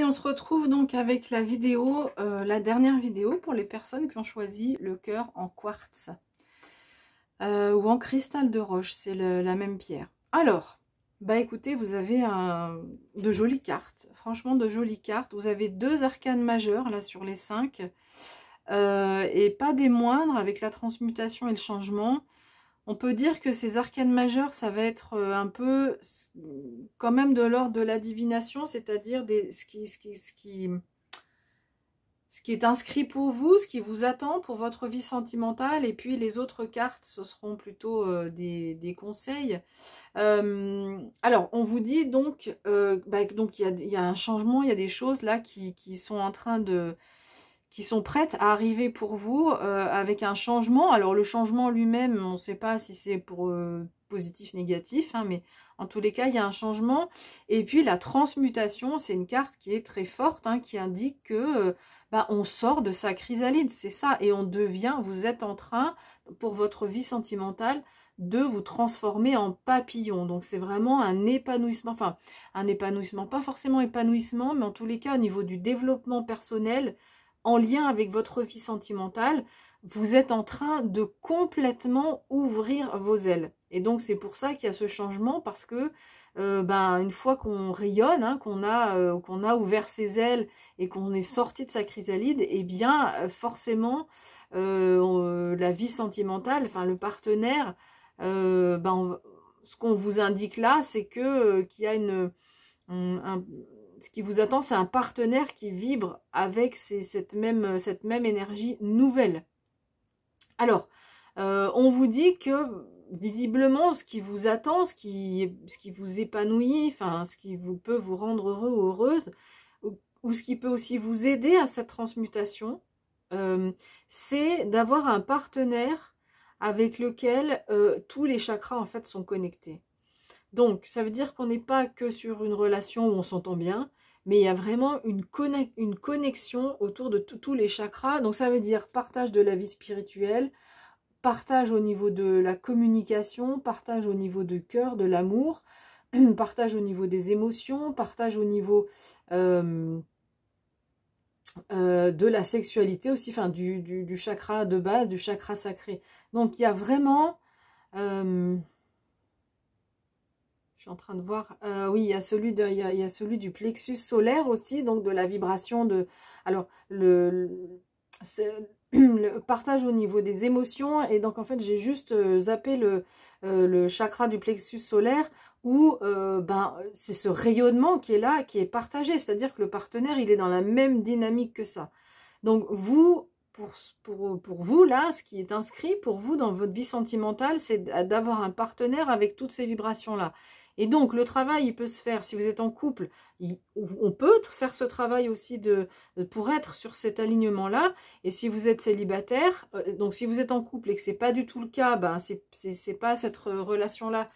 on se retrouve donc avec la vidéo, la dernière vidéo pour les personnes qui ont choisi le cœur en quartz ou en cristal de roche, c'est la même pierre. Alors, bah écoutez, vous avez de jolies cartes, franchement de jolies cartes. Vous avez 2 arcanes majeures là sur les 5 et pas des moindres avec la transmutation et le changement. On peut dire que ces arcanes majeures, ça va être un peu quand même de l'ordre de la divination, c'est-à-dire ce qui est inscrit pour vous, ce qui vous attend pour votre vie sentimentale, et puis les autres cartes, ce seront plutôt des conseils. Alors, on vous dit donc, donc il y a un changement, il y a des choses là qui sont en train qui sont prêtes à arriver pour vous avec un changement. Alors le changement lui-même, on ne sait pas si c'est pour positif, négatif, hein, mais en tous les cas, il y a un changement. Et puis la transmutation, c'est une carte qui est très forte, hein, qui indique que on sort de sa chrysalide, c'est ça, et on devient, vous êtes en train, pour votre vie sentimentale, de vous transformer en papillon. Donc c'est vraiment un épanouissement, enfin un épanouissement, pas forcément épanouissement, mais en tous les cas au niveau du développement personnel, en lien avec votre vie sentimentale, vous êtes en train de complètement ouvrir vos ailes. Et donc c'est pour ça qu'il y a ce changement, parce que une fois qu'on rayonne, hein, qu'on a ouvert ses ailes et qu'on est sorti de sa chrysalide, et bien forcément la vie sentimentale, enfin le partenaire, ce qu'on vous indique là, c'est que qu'il y a ce qui vous attend, c'est un partenaire qui vibre avec cette même énergie nouvelle. Alors, on vous dit que visiblement, ce qui vous attend, ce qui vous épanouit, enfin, ce qui peut vous rendre heureux ou heureuse, ou ce qui peut aussi vous aider à cette transmutation, c'est d'avoir un partenaire avec lequel tous les chakras en fait sont connectés. Donc, ça veut dire qu'on n'est pas que sur une relation où on s'entend bien, mais il y a vraiment une connexion autour de tous les chakras. Donc, ça veut dire partage de la vie spirituelle, partage au niveau de la communication, partage au niveau du cœur, de l'amour, partage au niveau des émotions, partage au niveau de la sexualité aussi, enfin du chakra de base, du chakra sacré. Donc, il y a vraiment... je suis en train de voir, oui, il y a celui du plexus solaire aussi, donc de la vibration de... Alors, le partage au niveau des émotions, et donc en fait, j'ai juste zappé le chakra du plexus solaire, où c'est ce rayonnement qui est là, qui est partagé, c'est-à-dire que le partenaire, il est dans la même dynamique que ça. Donc, vous... Pour vous, là, ce qui est inscrit pour vous dans votre vie sentimentale, c'est d'avoir un partenaire avec toutes ces vibrations-là. Et donc, le travail, il peut se faire, si vous êtes en couple, on peut faire ce travail aussi pour être sur cet alignement-là. Et si vous êtes célibataire, donc si vous êtes en couple et que c'est pas du tout le cas, c'est pas cette relation-là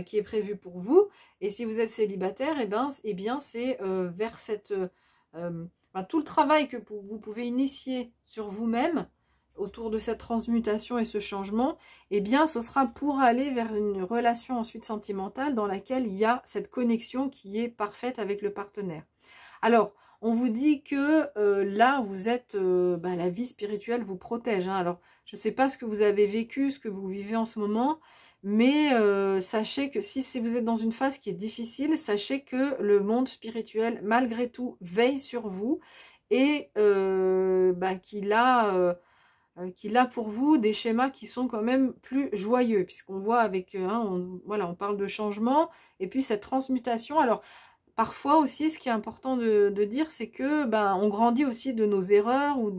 qui est prévue pour vous. Et si vous êtes célibataire, eh bien c'est vers cette... tout le travail que vous pouvez initier sur vous-même autour de cette transmutation et ce changement, eh bien ce sera pour aller vers une relation ensuite sentimentale dans laquelle il y a cette connexion qui est parfaite avec le partenaire. Alors, on vous dit que là, vous êtes, la vie spirituelle vous protège, hein. Alors, je ne sais pas ce que vous avez vécu, ce que vous vivez en ce moment, mais sachez que si vous êtes dans une phase qui est difficile, sachez que le monde spirituel, malgré tout, veille sur vous et qu'il a pour vous des schémas qui sont quand même plus joyeux, puisqu'on voit avec, on parle de changement, et puis cette transmutation. Alors, parfois aussi, ce qui est important de dire, c'est que on grandit aussi de nos erreurs, ou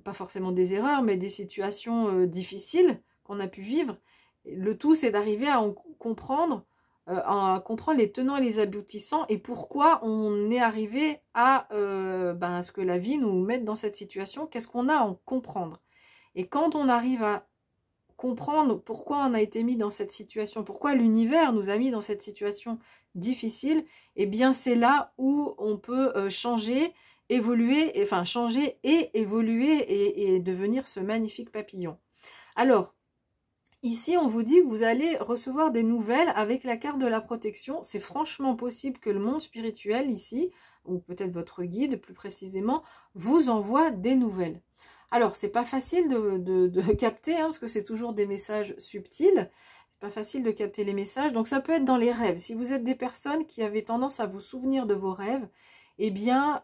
pas forcément des erreurs, mais des situations difficiles qu'on a pu vivre. Le tout, c'est d'arriver à comprendre les tenants et les aboutissants, et pourquoi on est arrivé à ce que la vie nous mette dans cette situation, qu'est-ce qu'on a à en comprendre. Et quand on arrive à comprendre pourquoi on a été mis dans cette situation, pourquoi l'univers nous a mis dans cette situation difficile, eh bien c'est là où on peut changer, évoluer, changer et évoluer et devenir ce magnifique papillon. Alors, ici, on vous dit que vous allez recevoir des nouvelles avec la carte de la protection. C'est franchement possible que le monde spirituel, ici, ou peut-être votre guide plus précisément, vous envoie des nouvelles. Alors, c'est pas facile de capter, hein, parce que c'est toujours des messages subtils. C'est pas facile de capter les messages. Donc, ça peut être dans les rêves. Si vous êtes des personnes qui avaient tendance à vous souvenir de vos rêves, eh bien,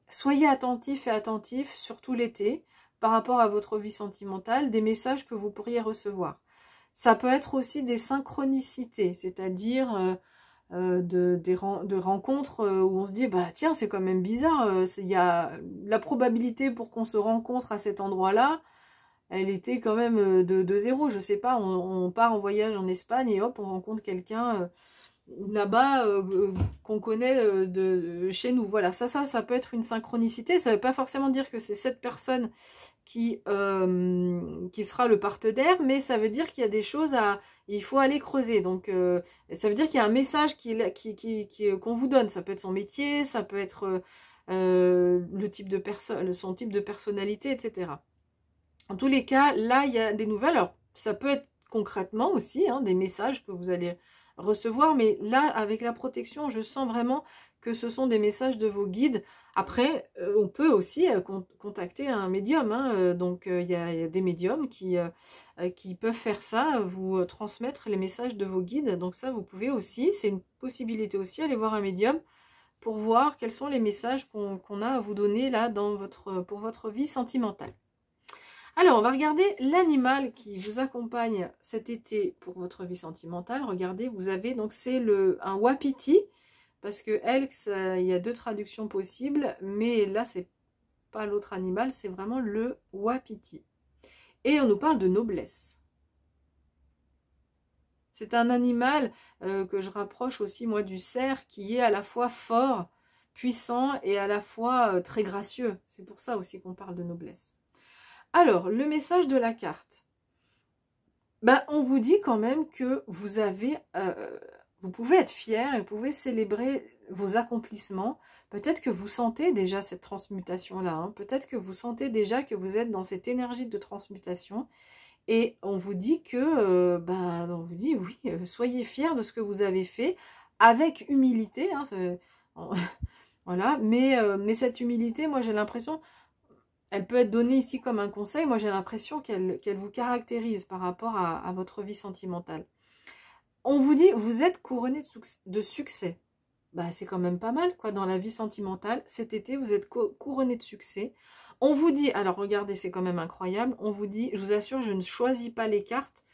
soyez attentifs et attentifs, surtout l'été, par rapport à votre vie sentimentale, des messages que vous pourriez recevoir. Ça peut être aussi des synchronicités, c'est-à-dire de rencontres où on se dit, bah tiens, c'est quand même bizarre, il y a la probabilité pour qu'on se rencontre à cet endroit-là, elle était quand même de zéro, je sais pas, on part en voyage en Espagne et hop, on rencontre quelqu'un là-bas qu'on connaît de chez nous. Voilà, ça peut être une synchronicité, ça veut pas forcément dire que c'est cette personne qui sera le partenaire, mais ça veut dire qu'il y a des choses il faut aller creuser. Donc ça veut dire qu'il y a un message qu'on vous donne. Ça peut être son métier, ça peut être le type de personne, son type de personnalité, etc. En tous les cas, là il y a des nouvelles. Alors ça peut être concrètement aussi hein, des messages que vous allez recevoir, mais là avec la protection, je sens vraiment que ce sont des messages de vos guides. Après, on peut aussi contacter un médium. Hein, donc, il y a des médiums qui peuvent faire ça, vous transmettre les messages de vos guides. Donc ça, vous pouvez aussi, c'est une possibilité aussi, aller voir un médium pour voir quels sont les messages qu'on a à vous donner là pour votre vie sentimentale. Alors, on va regarder l'animal qui vous accompagne cet été pour votre vie sentimentale. Regardez, vous avez, donc c'est un wapiti. Parce que Elks, il y a deux traductions possibles, mais là, c'est pas l'autre animal, c'est vraiment le wapiti. Et on nous parle de noblesse. C'est un animal que je rapproche aussi, moi, du cerf, qui est à la fois fort, puissant et à la fois très gracieux. C'est pour ça aussi qu'on parle de noblesse. Alors, le message de la carte. Ben, on vous dit quand même que vous avez... vous pouvez être fier et vous pouvez célébrer vos accomplissements. Peut-être que vous sentez déjà cette transmutation-là. Hein. Peut-être que vous sentez déjà que vous êtes dans cette énergie de transmutation. Et on vous dit que, on vous dit oui, soyez fiers de ce que vous avez fait avec humilité. Hein, voilà. Mais cette humilité, moi j'ai l'impression, elle peut être donnée ici comme un conseil. Moi j'ai l'impression qu'elle vous caractérise par rapport à votre vie sentimentale. On vous dit, vous êtes couronné de succès. Bah, c'est quand même pas mal, quoi, dans la vie sentimentale. Cet été, vous êtes couronné de succès. On vous dit, alors regardez, c'est quand même incroyable. On vous dit, je vous assure, je ne choisis pas les cartes.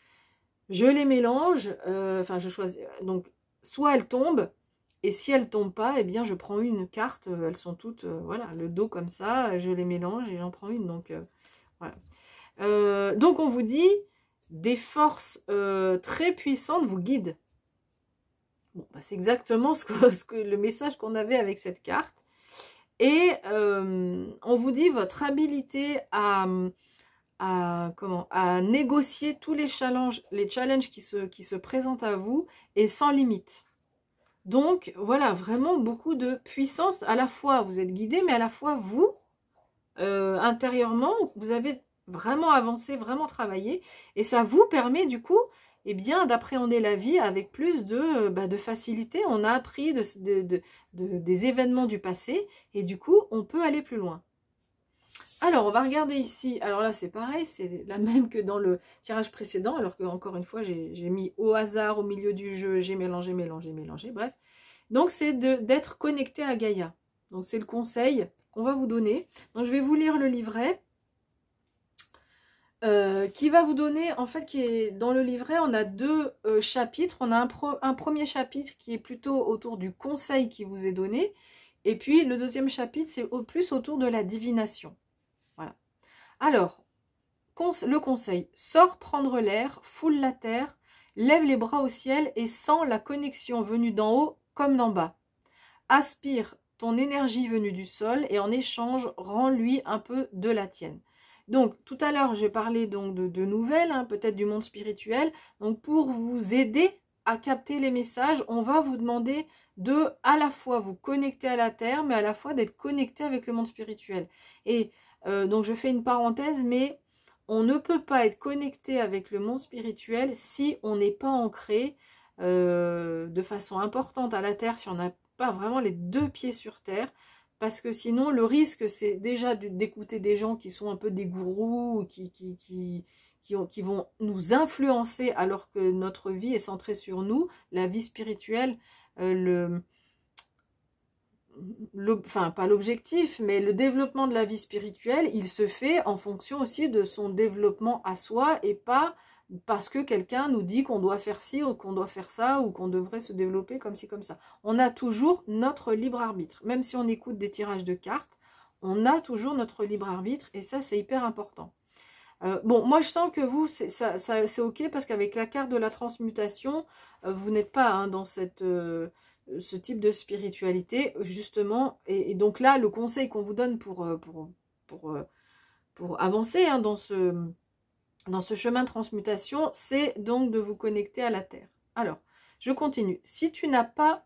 Je les mélange. Je choisis. Donc, soit elles tombent. Et si elles ne tombent pas, eh bien, je prends une carte. Elles sont toutes, voilà, le dos comme ça. Je les mélange et j'en prends une. Donc, voilà. Donc, on vous dit... des forces très puissantes vous guident. Bon, bah, c'est exactement le message qu'on avait avec cette carte. Et on vous dit votre habilité à négocier tous les challenges qui se présentent à vous est sans limite. Donc voilà, vraiment beaucoup de puissance. À la fois vous êtes guidé, mais à la fois vous, intérieurement, vous avez vraiment avancé, vraiment travaillé, et ça vous permet du coup eh bien, d'appréhender la vie avec plus de facilité. On a appris des événements du passé, et du coup on peut aller plus loin. Alors on va regarder ici, alors là c'est pareil, c'est la même que dans le tirage précédent, alors que encore une fois j'ai mis au hasard au milieu du jeu, j'ai mélangé, bref. Donc c'est d'être connecté à Gaïa. Donc c'est le conseil qu'on va vous donner. Donc je vais vous lire le livret. Qui va vous donner, en fait, qui est dans le livret, on a deux chapitres. On a un premier chapitre qui est plutôt autour du conseil qui vous est donné. Et puis, le deuxième chapitre, c'est plus autour de la divination. Voilà. Alors, le conseil. Sors prendre l'air, foule la terre, lève les bras au ciel et sens la connexion venue d'en haut comme d'en bas. Aspire ton énergie venue du sol et en échange, rends-lui un peu de la tienne. Donc, tout à l'heure, j'ai parlé donc de nouvelles, hein, peut-être du monde spirituel. Donc, pour vous aider à capter les messages, on va vous demander de, à la fois, vous connecter à la Terre, mais à la fois d'être connecté avec le monde spirituel. Et donc, je fais une parenthèse, mais on ne peut pas être connecté avec le monde spirituel si on n'est pas ancré de façon importante à la Terre, si on n'a pas vraiment les deux pieds sur terre, parce que sinon le risque c'est déjà d'écouter des gens qui sont un peu des gourous, qui vont nous influencer alors que notre vie est centrée sur nous, la vie spirituelle, enfin pas l'objectif, mais le développement de la vie spirituelle, il se fait en fonction aussi de son développement à soi et pas parce que quelqu'un nous dit qu'on doit faire ci ou qu'on doit faire ça ou qu'on devrait se développer comme ci comme ça. On a toujours notre libre arbitre, même si on écoute des tirages de cartes, on a toujours notre libre arbitre et ça c'est hyper important. Bon, moi je sens que vous, c'est ok parce qu'avec la carte de la transmutation, vous n'êtes pas hein, dans ce type de spiritualité, justement. Et donc là, le conseil qu'on vous donne pour avancer hein, dans ce chemin de transmutation, c'est donc de vous connecter à la Terre. Alors, je continue. Si tu n'as pas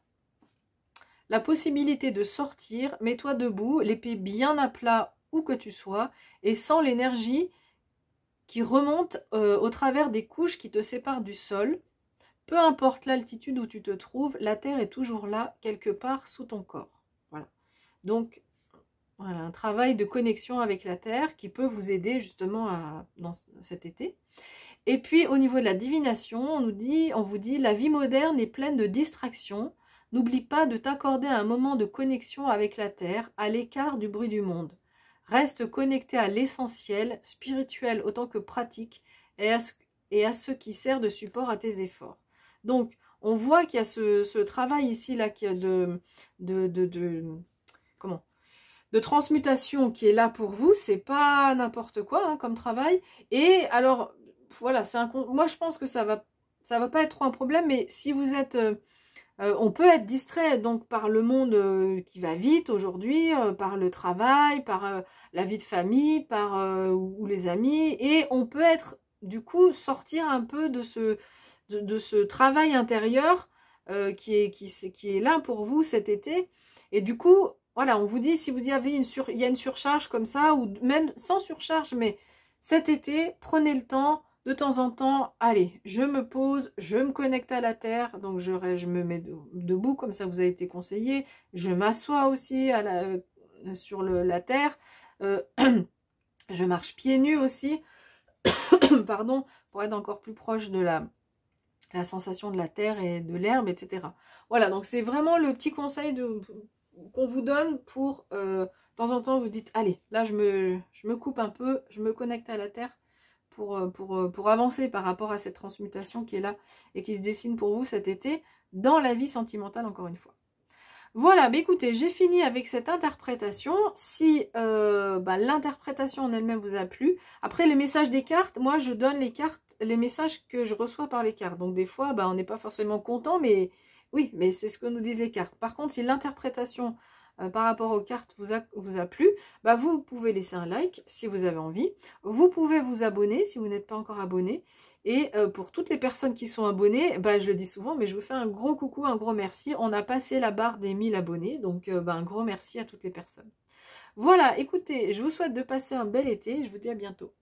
la possibilité de sortir, mets-toi debout, les pieds bien à plat où que tu sois, et sens l'énergie qui remonte au travers des couches qui te séparent du sol. Peu importe l'altitude où tu te trouves, la terre est toujours là, quelque part sous ton corps. Voilà. Donc, voilà, un travail de connexion avec la terre qui peut vous aider justement dans cet été. Et puis, au niveau de la divination, on vous dit, la vie moderne est pleine de distractions. N'oublie pas de t'accorder un moment de connexion avec la terre, à l'écart du bruit du monde. Reste connecté à l'essentiel, spirituel autant que pratique, et à ce qui sert de support à tes efforts. Donc, on voit qu'il y a ce travail ici, là, qui a de transmutation qui est là pour vous. C'est pas n'importe quoi hein, comme travail. Et alors, voilà, moi je pense que ça va pas être trop un problème, mais si vous êtes... on peut être distrait donc par le monde qui va vite aujourd'hui, par le travail, par la vie de famille, ou les amis, et on peut être du coup sortir un peu de ce travail intérieur qui est là pour vous cet été. Et du coup, voilà, on vous dit si vous y avez il y a une surcharge comme ça, ou même sans surcharge, mais cet été, prenez le temps en temps, allez, je me pose, je me connecte à la terre, donc je me mets debout, comme ça vous a été conseillé, je m'assois aussi sur la terre, je marche pieds nus aussi, pardon, pour être encore plus proche de la sensation de la terre et de l'herbe, etc. Voilà, donc c'est vraiment le petit conseil qu'on vous donne pour, de temps en temps, vous dites, allez, là je me coupe un peu, je me connecte à la terre, pour avancer par rapport à cette transmutation qui est là et qui se dessine pour vous cet été dans la vie sentimentale encore une fois. Voilà, bah écoutez, j'ai fini avec cette interprétation. Si l'interprétation en elle-même vous a plu, après les messages des cartes, moi je donne les messages que je reçois par les cartes. Donc des fois, on n'est pas forcément content, mais oui, mais c'est ce que nous disent les cartes. Par contre, si l'interprétation par rapport aux cartes vous a plu, vous pouvez laisser un like si vous avez envie. Vous pouvez vous abonner si vous n'êtes pas encore abonné. Et pour toutes les personnes qui sont abonnées, je le dis souvent, mais je vous fais un gros coucou, un gros merci. On a passé la barre des 1000 abonnés, donc un gros merci à toutes les personnes. Voilà, écoutez, je vous souhaite de passer un bel été. Je vous dis à bientôt.